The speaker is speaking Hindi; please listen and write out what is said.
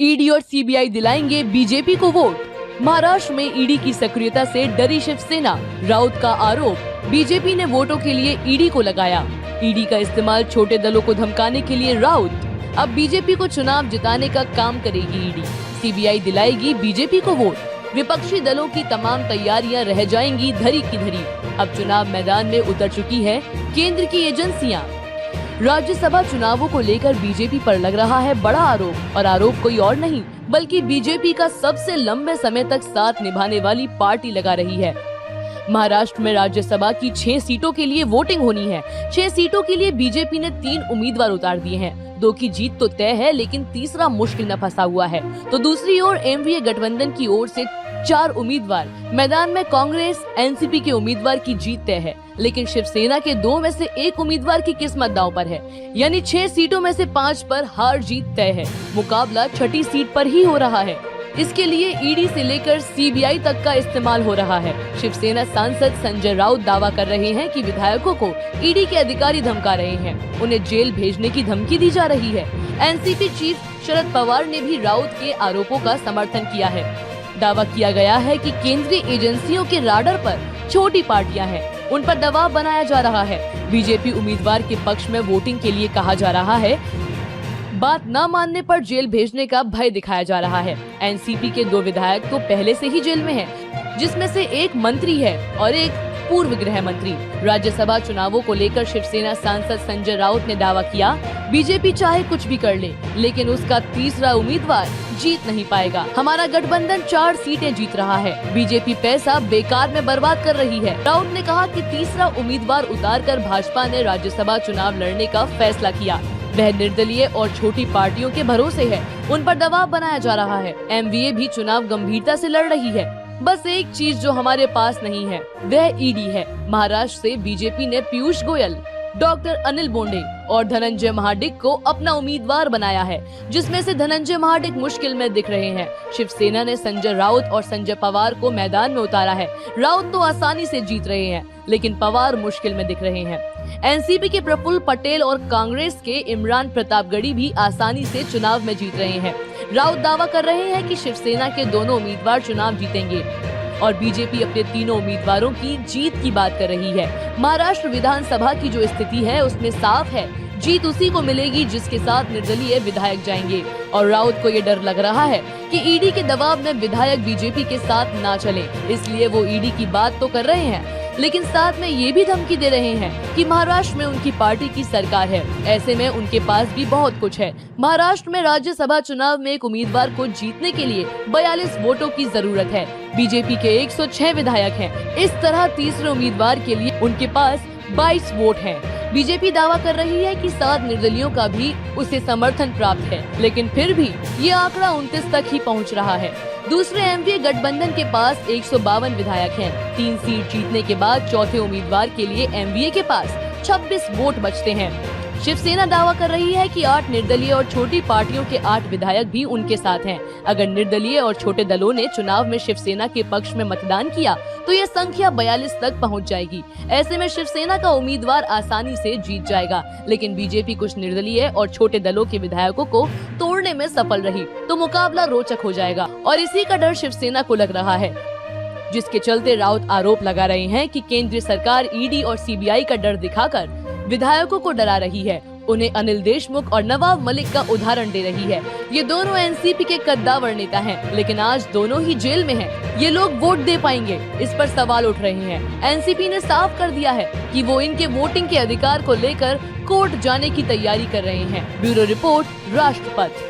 ईडी और सीबीआई दिलाएंगे बीजेपी को वोट। महाराष्ट्र में ईडी की सक्रियता से डरी शिवसेना, राउत का आरोप। बीजेपी ने वोटों के लिए ईडी को लगाया। ईडी का इस्तेमाल छोटे दलों को धमकाने के लिए राउत। अब बीजेपी को चुनाव जिताने का काम करेगी ईडी। सीबीआई दिलाएगी बीजेपी को वोट। विपक्षी दलों की तमाम तैयारियां रह जाएंगी धरी की धरी। अब चुनाव मैदान में उतर चुकी है केंद्र की एजेंसियां। राज्यसभा चुनावों को लेकर बीजेपी पर लग रहा है बड़ा आरोप, और आरोप कोई और नहीं बल्कि बीजेपी का सबसे लंबे समय तक साथ निभाने वाली पार्टी लगा रही है। महाराष्ट्र में राज्यसभा की 6 सीटों के लिए वोटिंग होनी है। 6 सीटों के लिए बीजेपी ने 3 उम्मीदवार उतार दिए हैं। 2 की जीत तो तय है, लेकिन तीसरा मुश्किल में फंसा हुआ है। तो दूसरी ओर एनडीए गठबंधन की ओर से 4 उम्मीदवार मैदान में। कांग्रेस, एनसीपी के उम्मीदवार की जीत तय है, लेकिन शिवसेना के 2 में से 1 उम्मीदवार की किस्मत दांव पर है। यानी 6 सीटों में से 5 पर हार जीत तय है। मुकाबला 6ठी सीट पर ही हो रहा है। इसके लिए ईडी से लेकर सीबीआई तक का इस्तेमाल हो रहा है। शिवसेना सांसद संजय राउत दावा कर रहे हैं कि विधायकों को ईडी के अधिकारी धमका रहे हैं, उन्हें जेल भेजने की धमकी दी जा रही है। एनसीपी चीफ शरद पवार ने भी राउत के आरोपों का समर्थन किया है। दावा किया गया है कि केंद्रीय एजेंसियों के राडर पर छोटी पार्टियां हैं, उन पर दबाव बनाया जा रहा है। बीजेपी उम्मीदवार के पक्ष में वोटिंग के लिए कहा जा रहा है। बात न मानने पर जेल भेजने का भय दिखाया जा रहा है। एनसीपी के 2 विधायक तो पहले से ही जेल में हैं, जिसमें से एक मंत्री है और एक पूर्व गृह मंत्री। राज्यसभा चुनावों को लेकर शिवसेना सांसद संजय राउत ने दावा किया, बीजेपी चाहे कुछ भी कर ले, लेकिन उसका तीसरा उम्मीदवार जीत नहीं पाएगा। हमारा गठबंधन 4 सीटें जीत रहा है। बीजेपी पैसा बेकार में बर्बाद कर रही है। राउत ने कहा कि तीसरा उम्मीदवार उतारकर भाजपा ने राज्यसभा चुनाव लड़ने का फैसला किया। वह निर्दलीय और छोटी पार्टियों के भरोसे है, उन पर दबाव बनाया जा रहा है। एमवीए भी चुनाव गंभीरता से लड़ रही है। बस एक चीज जो हमारे पास नहीं है वह ईडी है। महाराष्ट्र से बीजेपी ने पीयूष गोयल, डॉक्टर अनिल बोंडे और धनंजय महाडिक को अपना उम्मीदवार बनाया है, जिसमें से धनंजय महाडिक मुश्किल में दिख रहे हैं। शिवसेना ने संजय राउत और संजय पवार को मैदान में उतारा है। राउत तो आसानी से जीत रहे हैं, लेकिन पवार मुश्किल में दिख रहे हैं। एनसीपी के प्रफुल्ल पटेल और कांग्रेस के इमरान प्रतापगढ़ी भी आसानी से चुनाव में जीत रहे हैं। राउत दावा कर रहे हैं कि शिवसेना के दोनों उम्मीदवार चुनाव जीतेंगे और बीजेपी अपने तीनों उम्मीदवारों की जीत की बात कर रही है। महाराष्ट्र विधानसभा की जो स्थिति है उसमें साफ है, जीत उसी को मिलेगी जिसके साथ निर्दलीय विधायक जाएंगे। और राउत को ये डर लग रहा है कि ईडी के दबाव में विधायक बीजेपी के साथ ना चले, इसलिए वो ईडी की बात तो कर रहे हैं, लेकिन साथ में ये भी धमकी दे रहे हैं कि महाराष्ट्र में उनकी पार्टी की सरकार है, ऐसे में उनके पास भी बहुत कुछ है। महाराष्ट्र में राज्यसभा चुनाव में एक उम्मीदवार को जीतने के लिए 42 वोटों की जरूरत है। बीजेपी के 106 विधायक हैं। इस तरह तीसरे उम्मीदवार के लिए उनके पास 22 वोट हैं। बीजेपी दावा कर रही है कि 7 निर्दलियों का भी उसे समर्थन प्राप्त है, लेकिन फिर भी ये आंकड़ा 29 तक ही पहुंच रहा है। दूसरे एनडीए गठबंधन के पास 152 विधायक हैं। 3 सीट जीतने के बाद चौथे उम्मीदवार के लिए एनडीए के पास 26 वोट बचते हैं। शिवसेना दावा कर रही है कि 8 निर्दलीय और छोटी पार्टियों के 8 विधायक भी उनके साथ हैं। अगर निर्दलीय और छोटे दलों ने चुनाव में शिवसेना के पक्ष में मतदान किया तो यह संख्या 42 तक पहुंच जाएगी। ऐसे में शिवसेना का उम्मीदवार आसानी से जीत जाएगा, लेकिन बीजेपी कुछ निर्दलीय और छोटे दलों के विधायकों को तोड़ने में सफल रही तो मुकाबला रोचक हो जाएगा, और इसी का डर शिवसेना को लग रहा है, जिसके चलते राउत आरोप लगा रहे हैं कि केंद्रीय सरकार ईडी और सीबीआई का डर दिखाकर विधायकों को डरा रही है। उन्हें अनिल देशमुख और नवाब मलिक का उदाहरण दे रही है। ये दोनों एनसीपी के कद्दावर नेता हैं, लेकिन आज दोनों ही जेल में हैं। ये लोग वोट दे पाएंगे, इस पर सवाल उठ रहे हैं। एनसीपी ने साफ कर दिया है कि वो इनके वोटिंग के अधिकार को लेकर कोर्ट जाने की तैयारी कर रहे हैं। ब्यूरो रिपोर्ट, राष्ट्रपति।